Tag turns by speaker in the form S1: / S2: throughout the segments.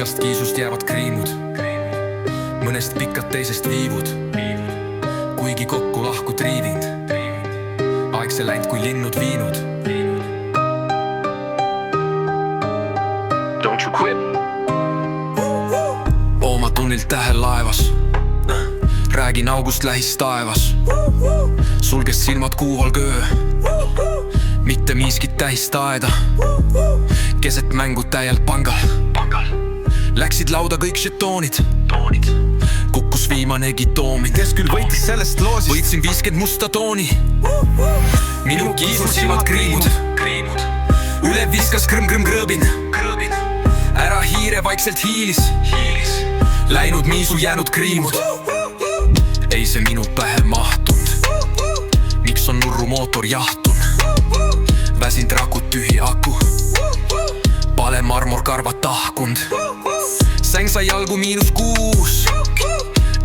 S1: igast kiisust jäävad kriimud, mõnest pikad, teisest viivud. Kuigi kokku lahku triivind, aeg see läinud kui linnud viinud.
S2: Don't you quit.
S1: Oma tunnilt tähel laevas, räägin august lähis taevas. Sulges silmad kuuval köö, mitte miskit tähist aeda. Keset mängu täielt pangal, läksid lauda kõik žetoonid. Kukkus viimanegi toomin,
S3: kes küll võitis sellest loosist?
S1: võitsin 50 musta tooni. Minu kiisul silmad kriimud, üle viskas krõm-krõm-krõbin. Ära hiire vaikselt hiilis, läinud miisu jäänud kriimud. Ei see minu pähe mahtunud, miks on nurru mootor jahtun. Väsind rakud tühi aku, pale marmor karvad tahkund. Säng sai jalgu -6,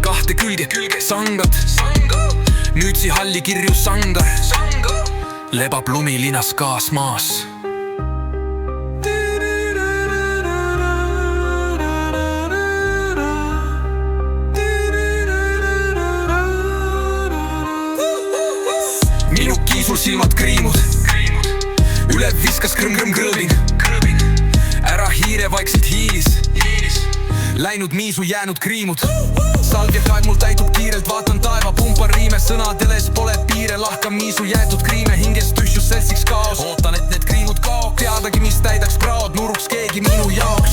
S1: kahte külge sangad. Nüüdsi halli kirju sangar, lebab lumilinas kaasmaas. Minu kiisul silmad kriimud, üle viskas krõm-krõm-krõbin. Ära hiire vaikselt hiilis, läinud miisu jäänud kriimud. Salv ja kaeg mul täitub kiirelt, vaatan taeva, pumpan riime. Sõnadeles pole piire, lahkan miisu jäetud kriime. Hinges tühjus seltsiks kaos, ootan et need kriimud kaoks. Teadagi mis täidaks praod, nuruks keegi minu jaoks.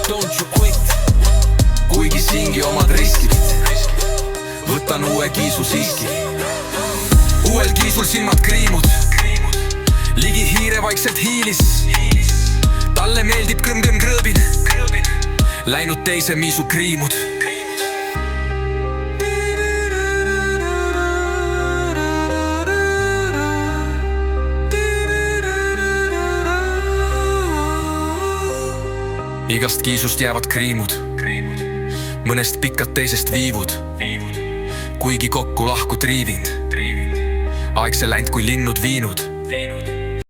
S1: Don't you quit. Kuigi siingi omad riskid, võtan uue kiisu siiski. Uuel kiisul silmad kriimud, ligi hiire vaikselt hiilis. Talle meeldib krõm-krõm-krõbin, läinud teise miisu kriimud. Igast kiisust jäävad kriimud, mõnest pikad, teisest viivud. Kuigi kokku lahku triivind, aeg see läinud kui linnud viinud.